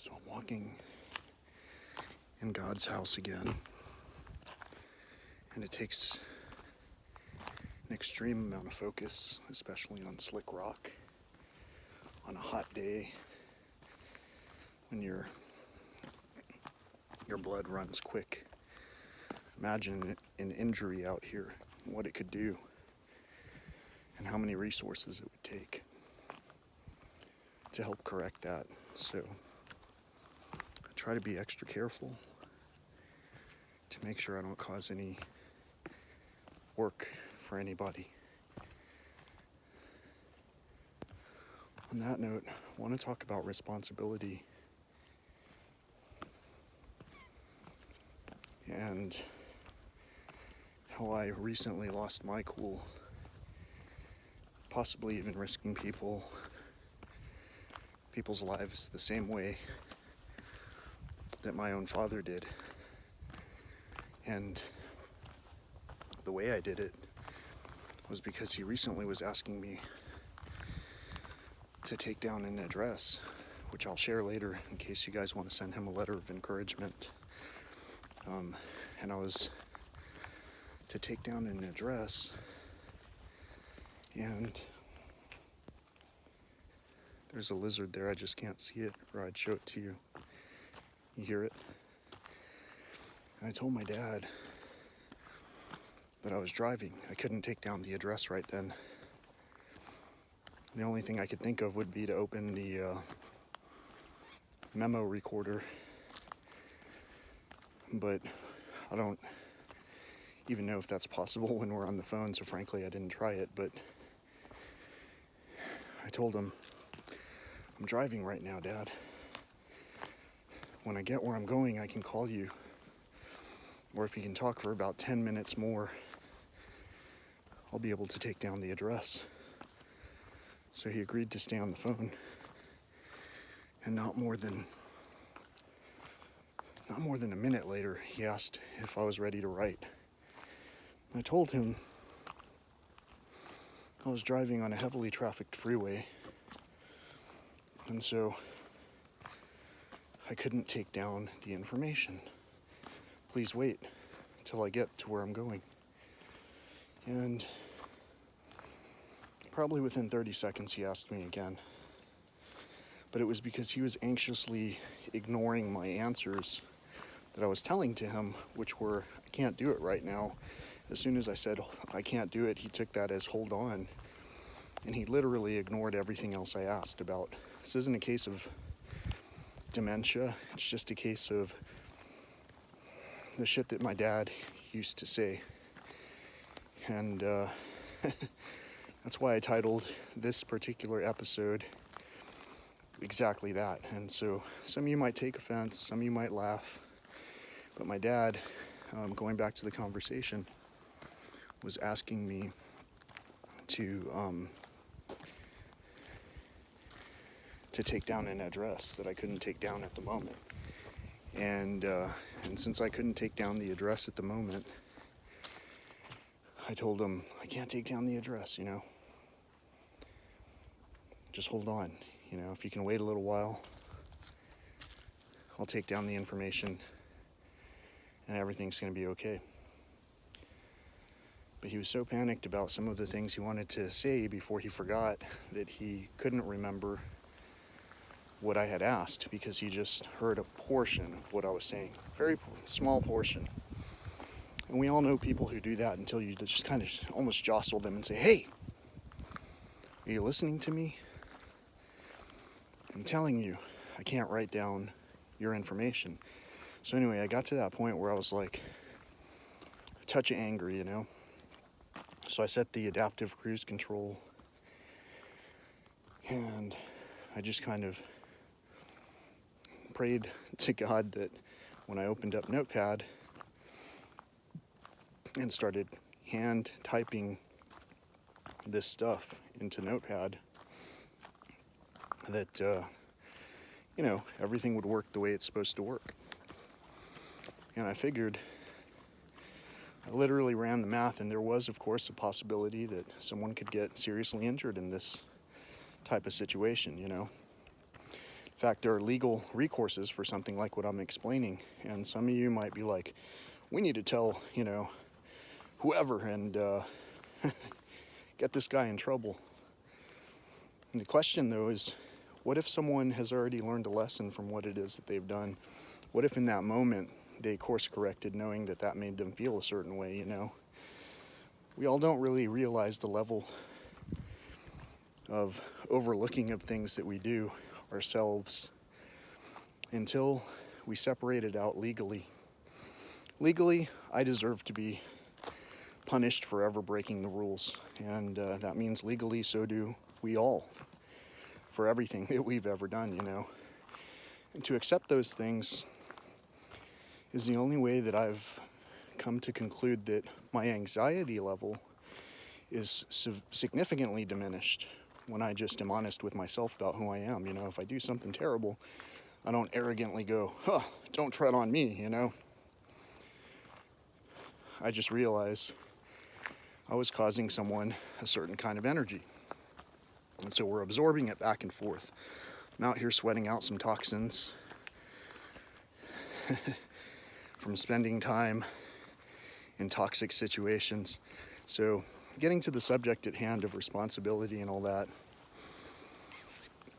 So I'm walking in God's house again, and it takes an extreme amount of focus, especially on slick rock, on a hot day, when your blood runs quick. Imagine an injury out here, what it could do, and how many resources it would take to help correct that. So I try to be extra careful to make sure I don't cause any work for anybody. On that note, I want to talk about responsibility and how I recently lost my cool, possibly even risking people's lives the same way that my own father did. And the way I did it was because he recently was asking me to take down an address, which I'll share later in case you guys want to send him a letter of encouragement. And I was to take down an address, and there's a lizard there. I just can't see it, or I'd show it to you. You hear it? And I told my dad that I was driving. I couldn't take down the address right then. The only thing I could think of would be to open the memo recorder, but I don't even know if that's possible when we're on the phone, so frankly I didn't try it. But I told him, I'm driving right now, Dad. When I get where I'm going, I can call you, or if you can talk for about 10 minutes more, I'll be able to take down the address. So he agreed to stay on the phone, and not more than a minute later, he asked if I was ready to write. I told him I was driving on a heavily trafficked freeway, and so I couldn't take down the information. Please wait till I get to where I'm going. And probably within 30 seconds he asked me again. But it was because he was anxiously ignoring my answers that I was telling to him, which were, I can't do it right now. As soon as I said, I can't do it, he took that as hold on. And he literally ignored everything else I asked about. This isn't a case of dementia. It's just a case of the shit that my dad used to say. And that's why I titled this particular episode exactly that. And so some of you might take offense, some of you might laugh. But my dad, going back to the conversation, was asking me to take down an address that I couldn't take down at the moment. And since I couldn't take down the address at the moment, I told him, I can't take down the address, Just hold on. If you can wait a little while, I'll take down the information and everything's going to be okay. But he was so panicked about some of the things he wanted to say before he forgot that he couldn't remember what I had asked because he just heard a portion of what I was saying. Very small portion. And we all know people who do that until you just kind of almost jostle them and say, hey, are you listening to me? I'm telling you, I can't write down your information. So anyway, I got to that point where I was like a touch of angry, So I set the adaptive cruise control, and I just kind of prayed to God that when I opened up Notepad and started hand typing this stuff into Notepad, that, everything would work the way it's supposed to work. And I figured, I literally ran the math, and there was, of course, a possibility that someone could get seriously injured in this type of situation, In fact, there are legal recourses for something like what I'm explaining. And some of you might be like, we need to tell, whoever and get this guy in trouble. And the question, though, is what if someone has already learned a lesson from what it is that they've done? What if in that moment they course corrected, knowing that that made them feel a certain way, We all don't really realize the level of overlooking of things that we do ourselves until we separate it out legally. Legally, I deserve to be punished for ever breaking the rules, and that means legally so do we all for everything that we've ever done, And to accept those things is the only way that I've come to conclude that my anxiety level is significantly diminished when I just am honest with myself about who I am. If I do something terrible, I don't arrogantly go, don't tread on me, I just realize I was causing someone a certain kind of energy. And so we're absorbing it back and forth. I'm out here sweating out some toxins from spending time in toxic situations. So getting to the subject at hand of responsibility and all that,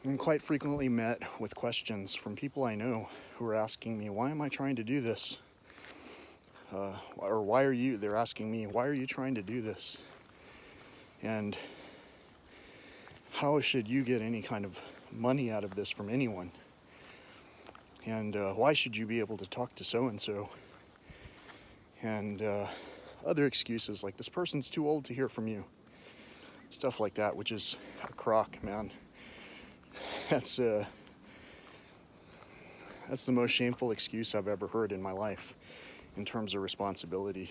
I'm quite frequently met with questions from people I know who are asking me, why am I trying to do this? Or they're asking me, why are you trying to do this? And how should you get any kind of money out of this from anyone? And why should you be able to talk to so-and-so? And other excuses like, this person's too old to hear from you. Stuff like that, which is a crock, man. That's the most shameful excuse I've ever heard in my life in terms of responsibility.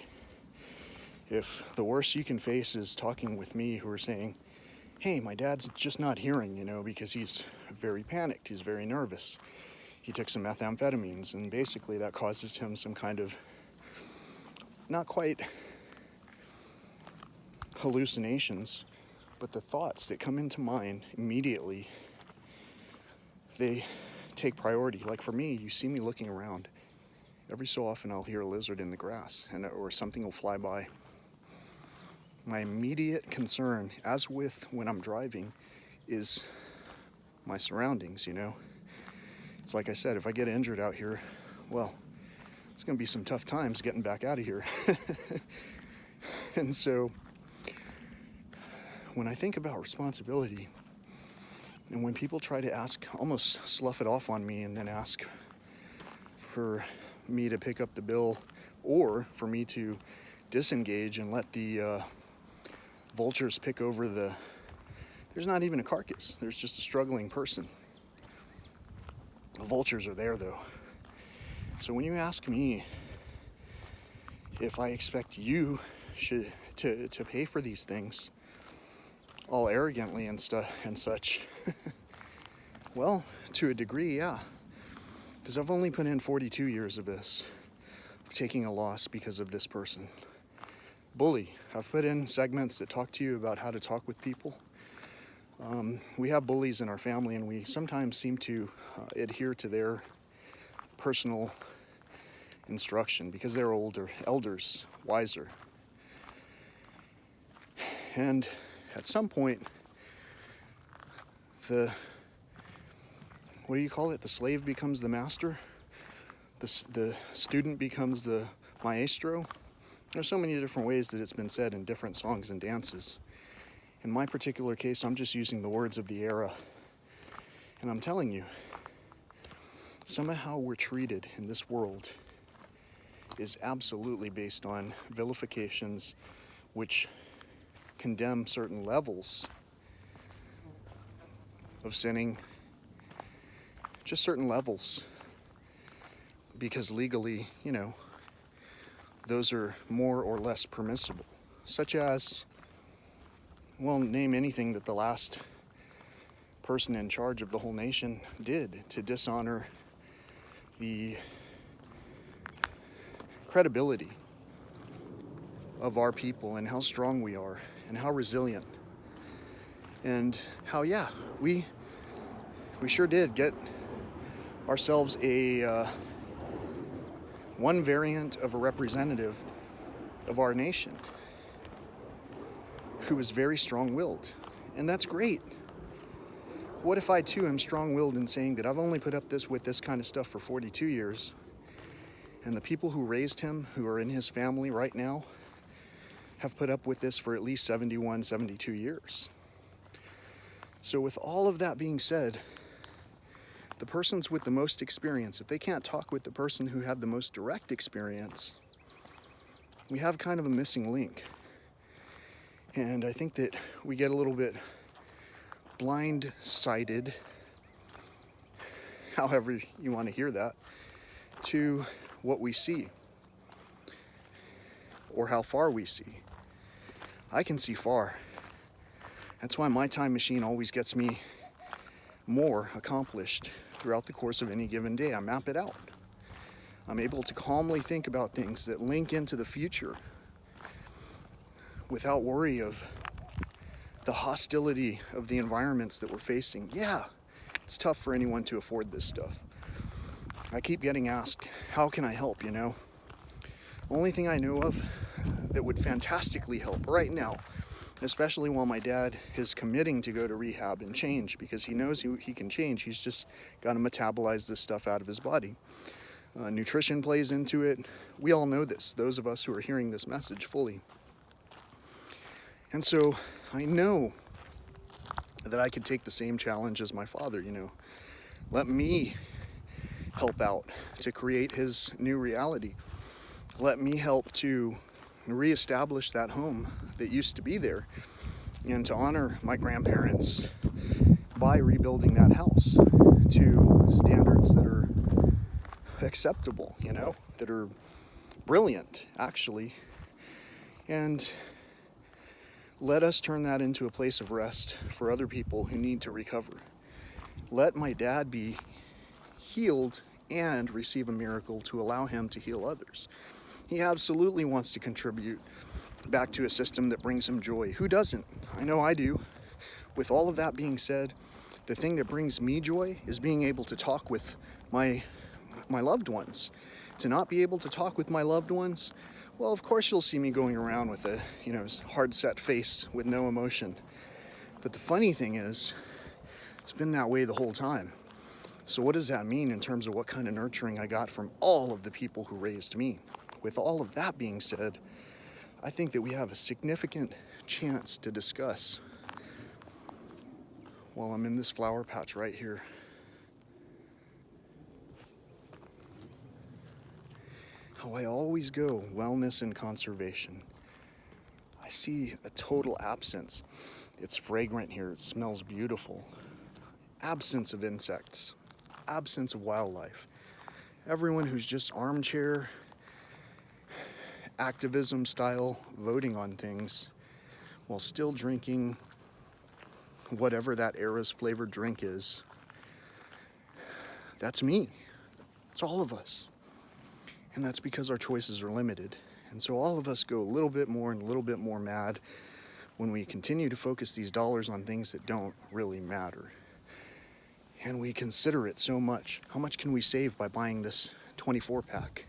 If the worst you can face is talking with me who are saying, hey, my dad's just not hearing, because he's very panicked, he's very nervous. He took some methamphetamines, and basically that causes him some kind of not quite hallucinations, but the thoughts that come into mind immediately, they take priority. Like for me, you see me looking around. Every so often I'll hear a lizard in the grass or something will fly by. My immediate concern, as with when I'm driving, is my surroundings, It's like I said, if I get injured out here, well, it's going to be some tough times getting back out of here. And so when I think about responsibility, and when people try to almost slough it off on me and then ask for me to pick up the bill or for me to disengage and let the vultures pick over there's not even a carcass, there's just a struggling person. The vultures are there though. So when you ask me if I expect you to pay for these things all arrogantly and such, well, to a degree, yeah. Because I've only put in 42 years of this, of taking a loss because of this person. Bully. I've put in segments that talk to you about how to talk with people. We have bullies in our family, and we sometimes seem to adhere to their personal instruction because they're older, elders, wiser. And at some point, the slave becomes the master. The student becomes the maestro. There's so many different ways that it's been said in different songs and dances. In my particular case, I'm just using the words of the era. And I'm telling you, somehow we're treated in this world is absolutely based on vilifications which condemn certain levels of sinning, just certain levels, because legally, those are more or less permissible, such as, well, name anything that the last person in charge of the whole nation did to dishonor the credibility of our people and how strong we are and how resilient and how, yeah, we sure did get ourselves a one variant of a representative of our nation who is very strong-willed, and that's great. What if I too am strong-willed in saying that I've only put up with this kind of stuff for 42 years, and the people who raised him, who are in his family right now, have put up with this for at least 71, 72 years. So with all of that being said, the persons with the most experience, if they can't talk with the person who had the most direct experience, we have kind of a missing link. And I think that we get a little bit blind-sighted, however you want to hear that, to what we see or how far we see. I can see far. That's why my time machine always gets me more accomplished throughout the course of any given day. I map it out. I'm able to calmly think about things that link into the future without worry of the hostility of the environments that we're facing. Yeah, it's tough for anyone to afford this stuff. I keep getting asked, how can I help, Only thing I know of that would fantastically help right now, especially while my dad is committing to go to rehab and change, because he knows he can change. He's just got to metabolize this stuff out of his body. Nutrition plays into it. We all know this, those of us who are hearing this message fully. And so I know that I could take the same challenge as my father, Let me help out to create his new reality. Let me help to reestablish that home that used to be there and to honor my grandparents by rebuilding that house to standards that are acceptable, that are brilliant, actually. And let us turn that into a place of rest for other people who need to recover. Let my dad be healed and receive a miracle to allow him to heal others. He absolutely wants to contribute back to a system that brings him joy. Who doesn't? I know I do. With all of that being said, the thing that brings me joy is being able to talk with my loved ones. To not be able to talk with my loved ones, well, of course you'll see me going around with a, hard set face with no emotion. But the funny thing is, it's been that way the whole time. So what does that mean in terms of what kind of nurturing I got from all of the people who raised me? With all of that being said, I think that we have a significant chance to discuss while I'm in this flower patch right here. How I always go wellness and conservation. I see a total absence. It's fragrant here. It smells beautiful. Absence of insects. Absence of wildlife. Everyone who's just armchair activism style voting on things while still drinking whatever that era's flavored drink is. That's me. It's all of us. And that's because our choices are limited. And so all of us go a little bit more and a little bit more mad when we continue to focus these dollars on things that don't really matter. And we consider it so much. How much can we save by buying this 24-pack?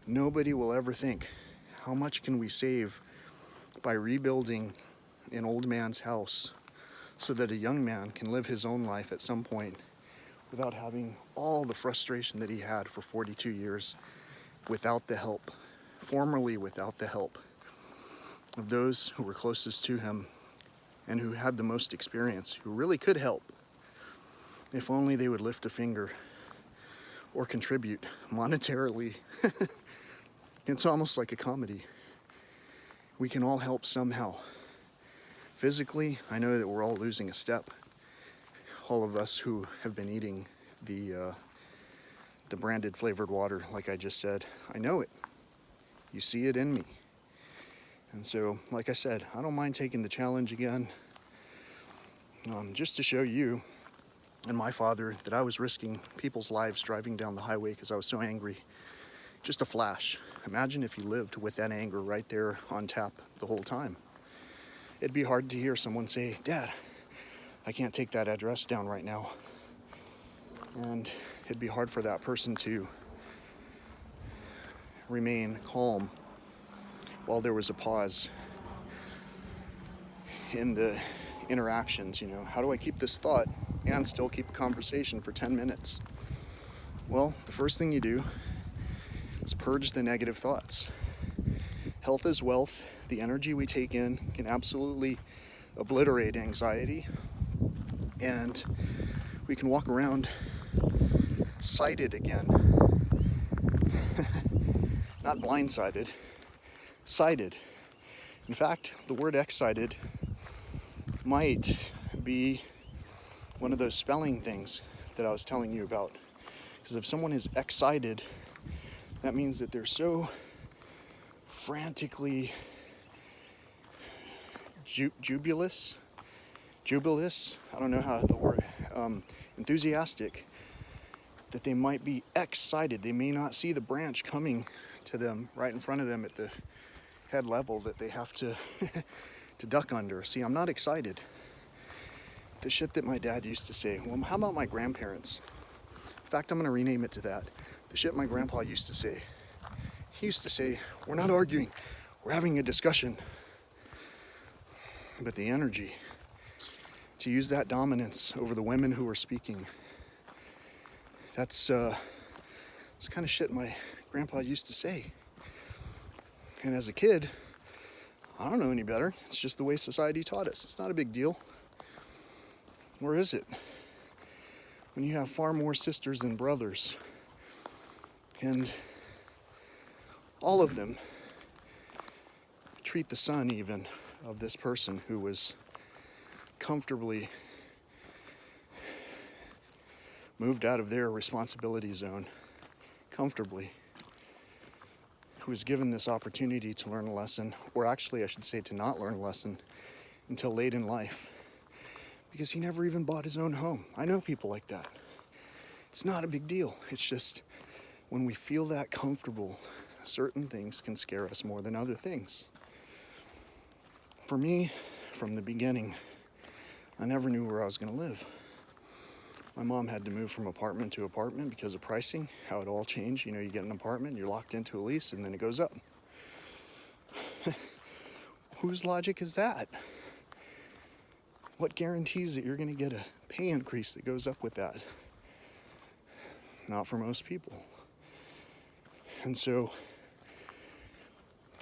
Nobody will ever think, how much can we save by rebuilding an old man's house so that a young man can live his own life at some point without having all the frustration that he had for 42 years without the help, formerly without the help of those who were closest to him and who had the most experience, who really could help if only they would lift a finger or contribute monetarily. It's almost like a comedy. We can all help somehow. Physically, I know that we're all losing a step. All of us who have been eating the branded flavored water, like I just said, I know it. You see it in me. And so, like I said, I don't mind taking the challenge again, just to show you and my father that I was risking people's lives driving down the highway because I was so angry. Just a flash. Imagine if you lived with that anger right there on tap the whole time. It'd be hard to hear someone say, "Dad, I can't take that address down right now." And it'd be hard for that person to remain calm while there was a pause in the interactions. How do I keep this thought and still keep a conversation for 10 minutes? Well, the first thing you do is purge the negative thoughts. Health is wealth. The energy we take in can absolutely obliterate anxiety, and we can walk around sighted again. Not blindsided, sighted. In fact, the word excited might be one of those spelling things that I was telling you about. Because if someone is excited, that means that they're so frantically jubilous, I don't know how the word, enthusiastic, that they might be excited. They may not see the branch coming to them right in front of them at the head level that they have to to duck under. See, I'm not excited. The shit that my dad used to say. Well, how about my grandparents? In fact, I'm going to rename it to that. The shit my grandpa used to say. He used to say, we're not arguing, we're having a discussion. But the energy to use that dominance over the women who were speaking, that's kind of shit my grandpa used to say. And as a kid, I don't know any better. It's just the way society taught us. It's not a big deal. Or is it? When you have far more sisters than brothers, and all of them treat the son even of this person who was comfortably moved out of their responsibility zone, comfortably, who was given this opportunity to learn a lesson, or actually I should say to not learn a lesson until late in life, because he never even bought his own home. I know people like that. It's not a big deal. It's just when we feel that comfortable, certain things can scare us more than other things. For me, from the beginning, I never knew where I was going to live. My mom had to move from apartment to apartment because of pricing, how it all changed. You get an apartment, you're locked into a lease, and then it goes up. Whose logic is that? What guarantees that you're going to get a pay increase that goes up with that? Not for most people. And so,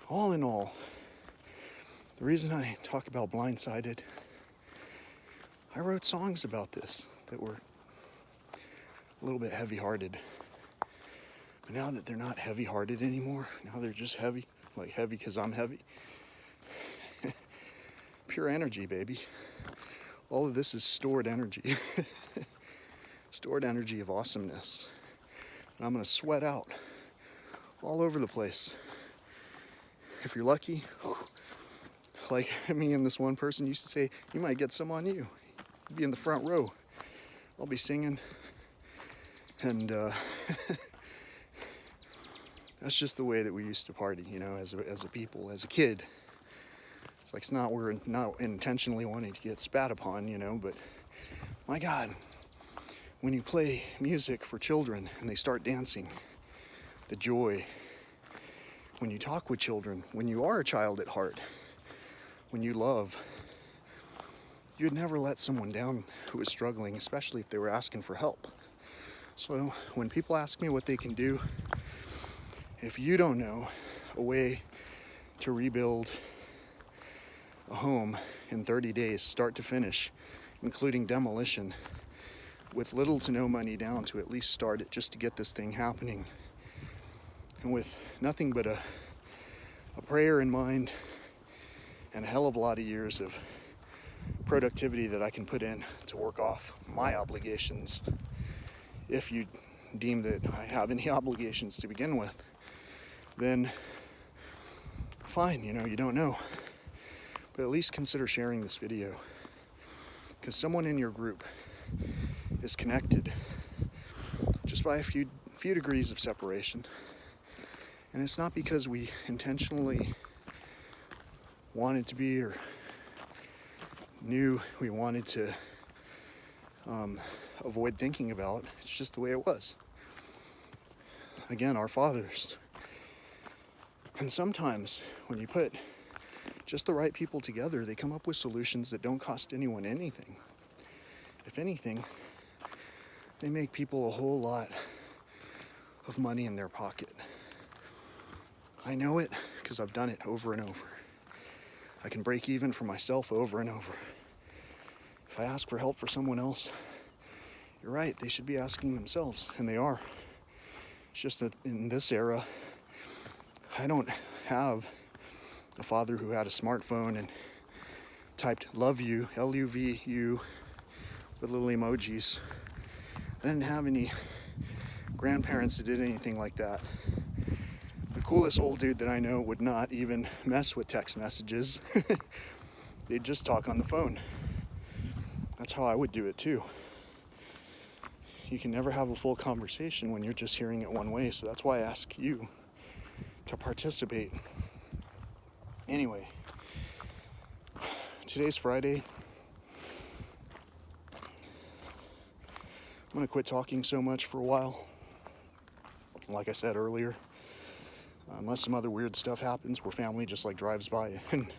all in all, the reason I talk about blindsided, I wrote songs about this that were a little bit heavy-hearted. But now that they're not heavy-hearted anymore, now they're just heavy, like heavy because I'm heavy. Pure energy, baby. All of this is stored energy. Stored energy of awesomeness. And I'm going to sweat out all over the place. If you're lucky, like me and this one person used to say, you might get some on you. You'd be in the front row. I'll be singing. And that's just the way that we used to party, as a people, as a kid. It's like we're not intentionally wanting to get spat upon, but my God, when you play music for children and they start dancing, the joy. When you talk with children, when you are a child at heart, when you love, you'd never let someone down who was struggling, especially if they were asking for help. So when people ask me what they can do, if you don't know a way to rebuild a home in 30 days, start to finish, including demolition, with little to no money down to at least start it, just to get this thing happening, and with nothing but a prayer in mind and a hell of a lot of years of productivity that I can put in to work off my obligations, if you deem that I have any obligations to begin with, then fine, you don't know. But at least consider sharing this video, because someone in your group is connected just by a few degrees of separation. And it's not because we intentionally wanted to be or knew we wanted to avoid thinking about. It's just the way it was. Again, our fathers. And sometimes when you put just the right people together, they come up with solutions that don't cost anyone anything. If anything, they make people a whole lot of money in their pocket. I know it because I've done it over and over. I can break even for myself over and over. If I ask for help for someone else, you're right, they should be asking themselves, and they are. It's just that in this era, I don't have a father who had a smartphone and typed love you, L-U-V-U, with little emojis. I didn't have any grandparents that did anything like that. The coolest old dude that I know would not even mess with text messages. They'd just talk on the phone. That's how I would do it too. You can never have a full conversation when you're just hearing it one way, so that's why I ask you to participate. Anyway, today's Friday. I'm gonna quit talking so much for a while. Like I said earlier, unless some other weird stuff happens where family just like drives by and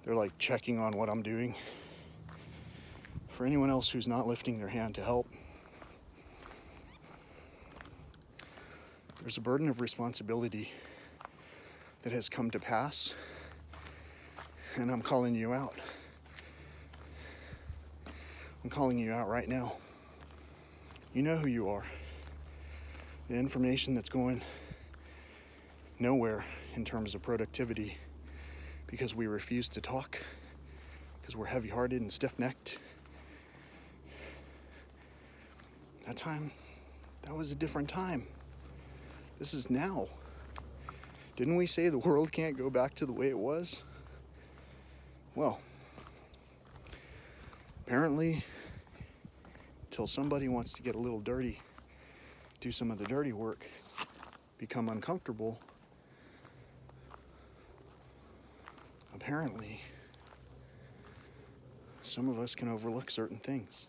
they're like checking on what I'm doing. For anyone else who's not lifting their hand to help, there's a burden of responsibility that has come to pass, and I'm calling you out. I'm calling you out right now. You know who you are. The information that's going nowhere in terms of productivity because we refuse to talk, because we're heavy-hearted and stiff-necked. That time, that was a different time. This is now. Didn't we say the world can't go back to the way it was? Well, apparently, until somebody wants to get a little dirty, do some of the dirty work, become uncomfortable, apparently, some of us can overlook certain things.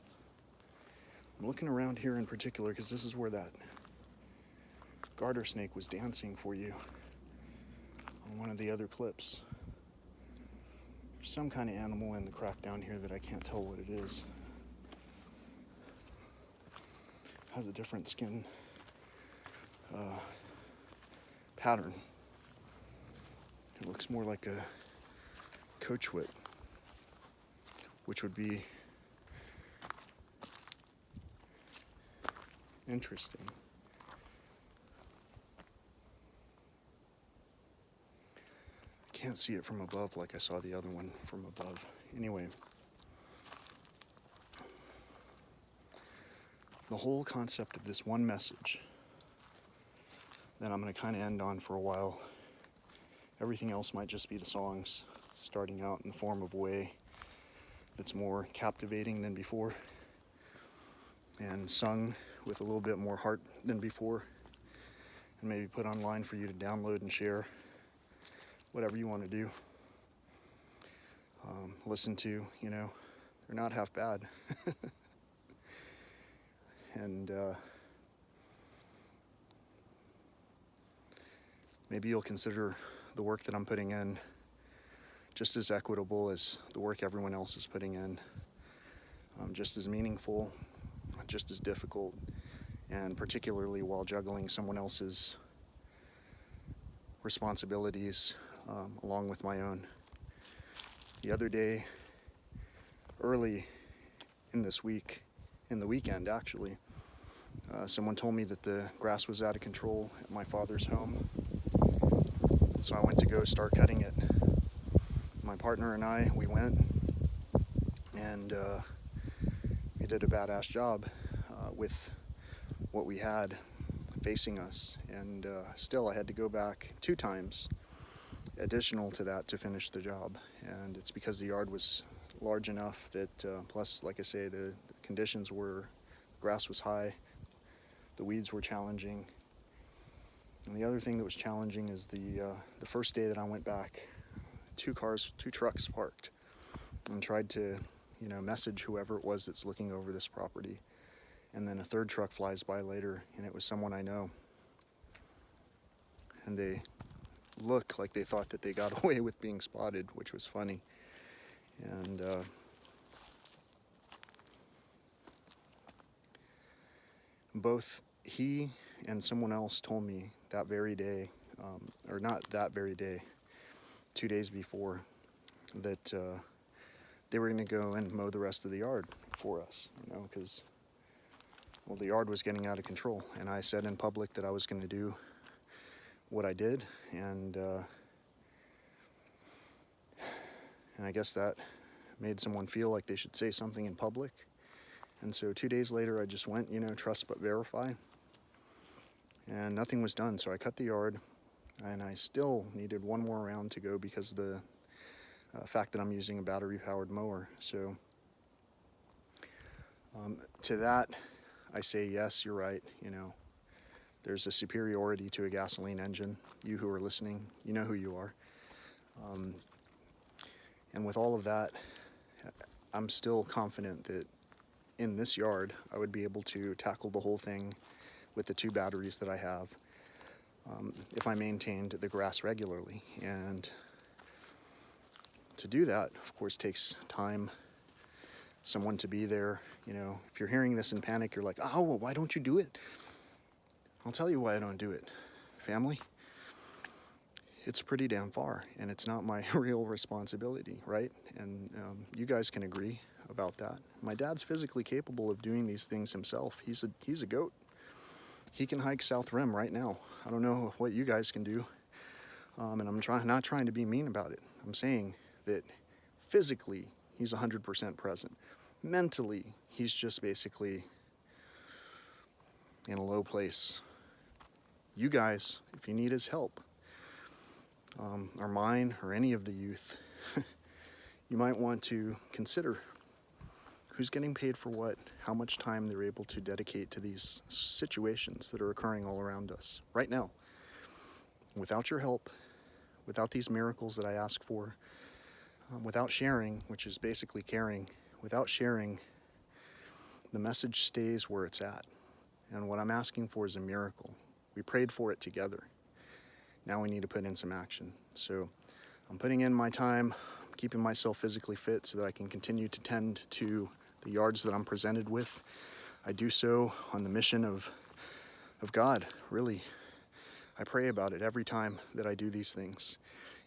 I'm looking around here in particular because this is where that garter snake was dancing for you on one of the other clips. There's some kind of animal in the crack down here that I can't tell what it is. Has a different skin pattern. It looks more like a coachwit, which would be interesting. I can't see it from above like I saw the other one from above. Anyway, the whole concept of this one message that I'm going to kind of end on for a while. Everything else might just be the songs starting out in the form of a way that's more captivating than before and sung with a little bit more heart than before, and maybe put online for you to download and share, whatever you want to do. Listen to, they're not half bad. And maybe you'll consider the work that I'm putting in just as equitable as the work everyone else is putting in, just as meaningful, just as difficult, and particularly while juggling someone else's responsibilities along with my own. The other day, early in this week, in the weekend actually, someone told me that the grass was out of control at my father's home. So I went to go start cutting it. My partner and I, we went, and we did a badass job with what we had facing us. And still I had to go back 2 times additional to that to finish the job. And it's because the yard was large enough that, plus, like I say, the conditions were, grass was high, the weeds were challenging. And the other thing that was challenging is the first day that I went back, 2 trucks parked, and tried to, message whoever it was that's looking over this property. And then a third truck flies by later, and it was someone I know. And they look like they thought that they got away with being spotted, which was funny. And both he and someone else told me that very day, or not that very day, 2 days before, that they were going to go and mow the rest of the yard for us, because, well, the yard was getting out of control. And I said in public that I was going to do what I did, and I guess that made someone feel like they should say something in public. And so 2 days later, I just went, trust but verify, and nothing was done. So I cut the yard, and I still needed one more round to go because of the fact that I'm using a battery-powered mower. So to that, I say, yes, you're right. There's a superiority to a gasoline engine. You who are listening, you know who you are. And with all of that, I'm still confident that in this yard, I would be able to tackle the whole thing with the 2 batteries that I have, if I maintained the grass regularly. And to do that, of course, takes time, someone to be there. If you're hearing this in panic, you're like, oh, well, why don't you do it? I'll tell you why I don't do it. Family, it's pretty damn far, and it's not my real responsibility, right? And you guys can agree about that. My dad's physically capable of doing these things himself. He's a goat. He can hike South Rim right now. I don't know what you guys can do, and I'm not trying to be mean about it. I'm saying that physically he's 100% present. Mentally, he's just basically in a low place. You guys, if you need his help, or mine, or any of the youth, you might want to consider who's getting paid for what, how much time they're able to dedicate to these situations that are occurring all around us right now. Without your help, without these miracles that I ask for, without sharing, which is basically caring, without sharing, the message stays where it's at. And what I'm asking for is a miracle. We prayed for it together. Now we need to put in some action. So I'm putting in my time, keeping myself physically fit so that I can continue to tend to the yards that I'm presented with. I do so on the mission of God, really. I pray about it every time that I do these things.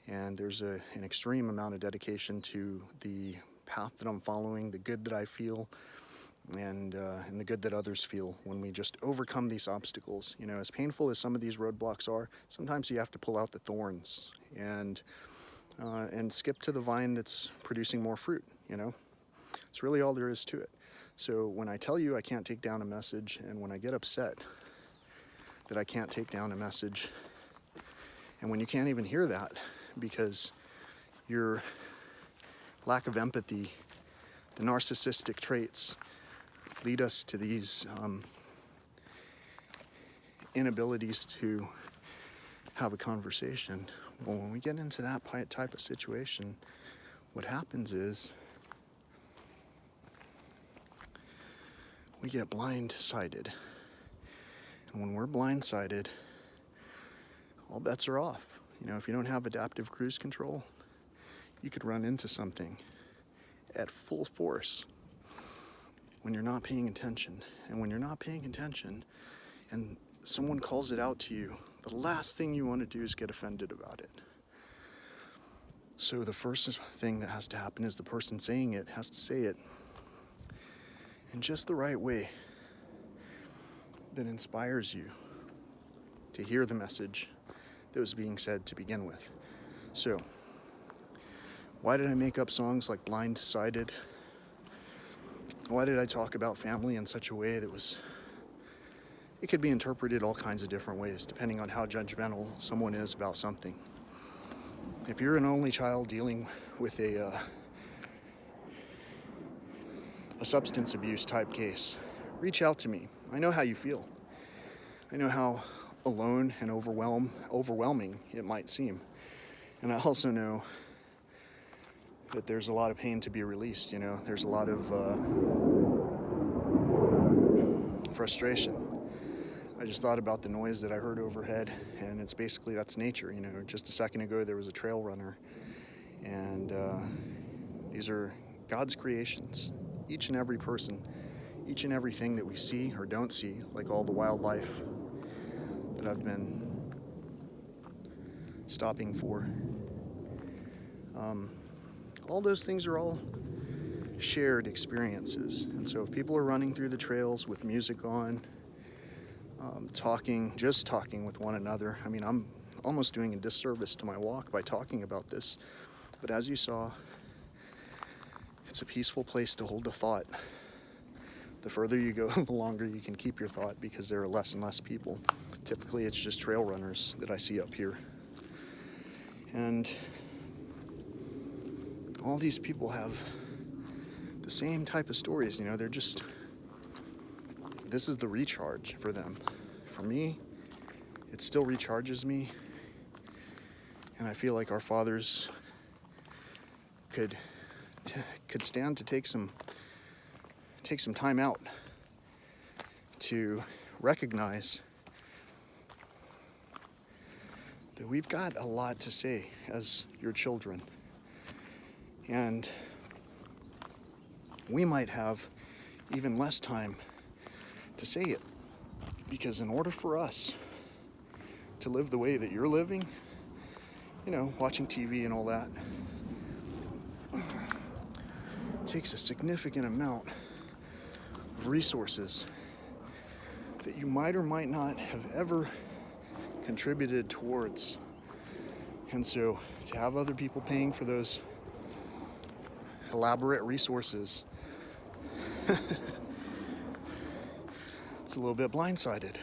And there's an extreme amount of dedication to the path that I'm following, the good that I feel, and the good that others feel when we just overcome these obstacles. As painful as some of these roadblocks are, sometimes you have to pull out the thorns and skip to the vine that's producing more fruit. It's really all there is to it. So when I tell you I can't take down a message, and when I get upset that I can't take down a message, and when you can't even hear that because your lack of empathy, the narcissistic traits lead us to these inabilities to have a conversation. Well, when we get into that type of situation, what happens is we get blindsided. And when we're blindsided, all bets are off. If you don't have adaptive cruise control, you could run into something at full force when you're not paying attention. And when you're not paying attention and someone calls it out to you, the last thing you want to do is get offended about it. So the first thing that has to happen is the person saying it has to say it in just the right way that inspires you to hear the message that was being said to begin with. So, why did I make up songs like Blindsided? Why did I talk about family in such a way that it could be interpreted all kinds of different ways, depending on how judgmental someone is about something. If you're an only child dealing with a substance abuse type case, reach out to me. I know how you feel. I know how alone and overwhelming it might seem. And I also know that there's a lot of pain to be released, you know. There's a lot of frustration. I just thought about the noise that I heard overhead, and it's basically, that's nature, you know. Just a second ago there was a trail runner, and these are God's creations. Each and every person, each and everything that we see or don't see, like all the wildlife that I've been stopping for. All those things are all shared experiences. And so if people are running through the trails with music on, just talking with one another, I mean, I'm almost doing a disservice to my walk by talking about this. But as you saw, it's a peaceful place to hold a thought. The further you go, the longer you can keep your thought, because there are less and less people. Typically, it's just trail runners that I see up here. And all these people have the same type of stories, you know. They're just, this is the recharge for them. For me, it still recharges me. And I feel like our fathers could stand to take some time out to recognize that we've got a lot to say as your children. And we might have even less time to say it, because in order for us to live the way that you're living, you know, watching TV and all that, takes a significant amount of resources that you might or might not have ever contributed towards. And so to have other people paying for those elaborate resources, it's a little bit blindsided.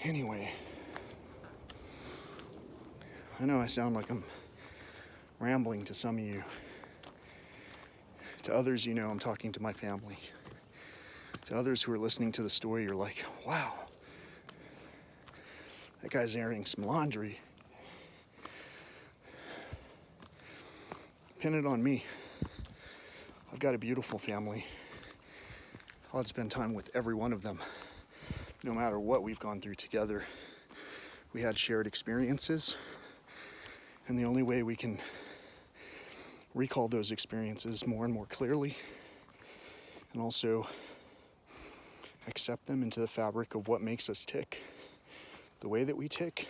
Anyway, I know I sound like I'm rambling to some of you. To others, you know, I'm talking to my family. To others who are listening to the story, you're like, wow, that guy's airing some laundry. Pin it on me. I've got a beautiful family. I'll spend time with every one of them. No matter what we've gone through together, we had shared experiences, and the only way we can recall those experiences more and more clearly, and also accept them into the fabric of what makes us tick, the way that we tick,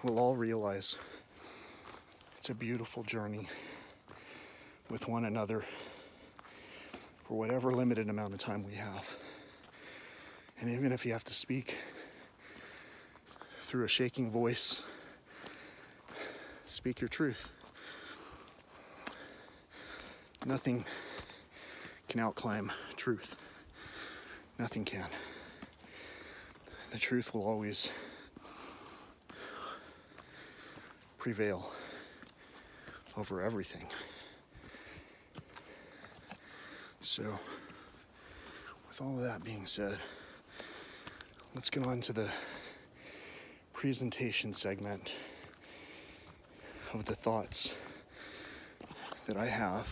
we'll all realize it's a beautiful journey with one another for whatever limited amount of time we have. And even if you have to speak through a shaking voice, speak your truth. Nothing can outclimb truth. Nothing can. The truth will always prevail over everything. So, with all of that being said, let's get on to the presentation segment of the thoughts that I have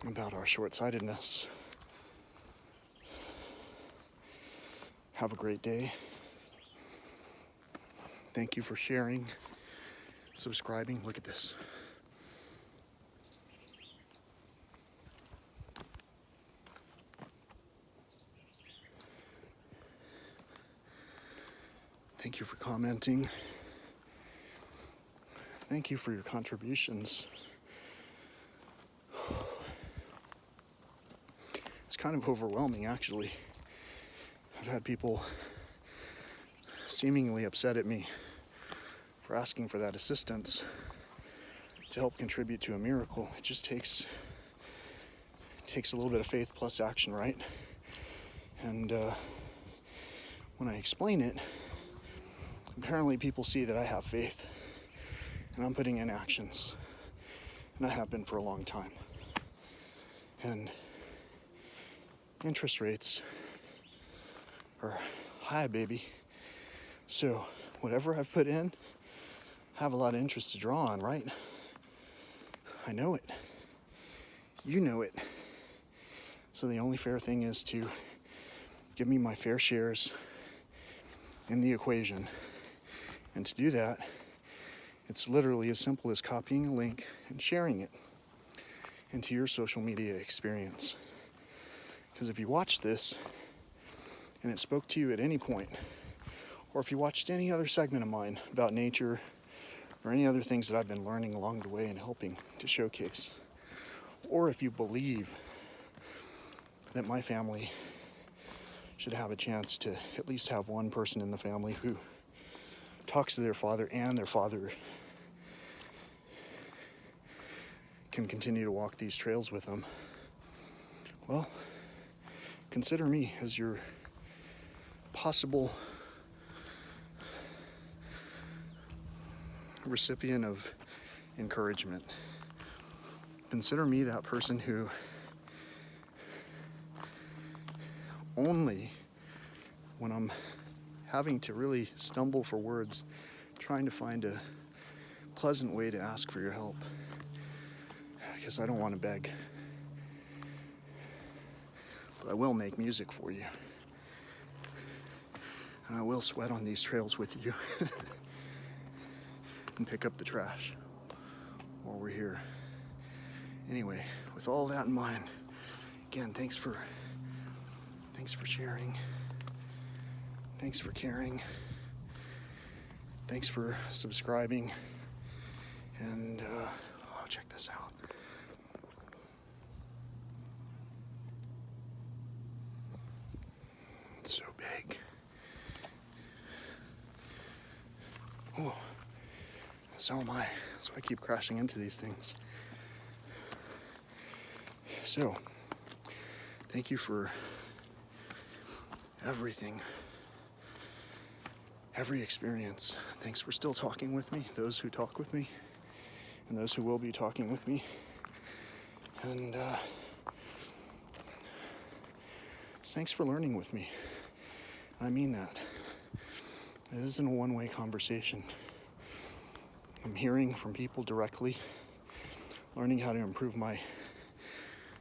about our short-sightedness. Have a great day. Thank you for sharing, subscribing. Look at this. Thank you for commenting. Thank you for your contributions. It's kind of overwhelming, actually. I've had people seemingly upset at me for asking for that assistance to help contribute to a miracle. It just takes a little bit of faith plus action, right? And when I explain it, apparently people see that I have faith and I'm putting in actions, and I have been for a long time. And interest rates are high, baby. So whatever I've put in, I have a lot of interest to draw on, right? I know it. You know it. So the only fair thing is to give me my fair shares in the equation. And to do that, it's literally as simple as copying a link and sharing it into your social media experience. Because if you watch this and it spoke to you at any point, or if you watched any other segment of mine about nature or any other things that I've been learning along the way and helping to showcase, or if you believe that my family should have a chance to at least have one person in the family who talks to their father and their father can continue to walk these trails with them, well, consider me as your possible recipient of encouragement. Consider me that person who only when I'm having to really stumble for words, trying to find a pleasant way to ask for your help, because I don't want to beg, but I will make music for you, and I will sweat on these trails with you and pick up the trash while we're here. Anyway, with all that in mind, again, thanks for sharing. Thanks for caring. Thanks for subscribing. And check this out. It's so big. Oh, so am I. So I keep crashing into these things. So, thank you for everything, every experience. Thanks for still talking with me, those who talk with me, and those who will be talking with me. And thanks for learning with me. I mean that. This isn't a one-way conversation. I'm hearing from people directly, learning how to improve my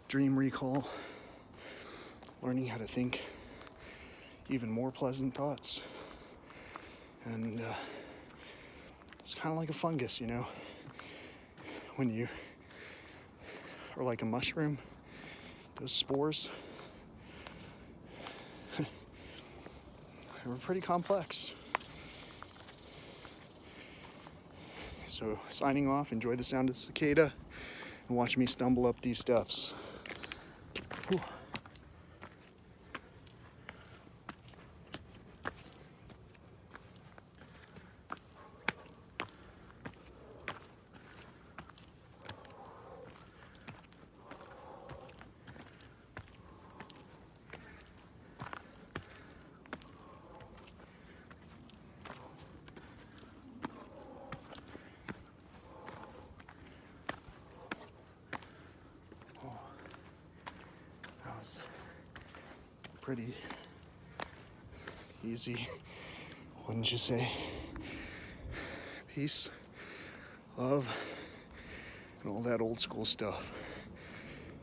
dream recall, learning how to think even more pleasant thoughts. And it's kind of like a fungus, you know, when you are like a mushroom, those spores, they were pretty complex. So signing off, enjoy the sound of the cicada and watch me stumble up these steps. Whew. That was pretty easy, wouldn't you say? Peace, love, and all that old school stuff.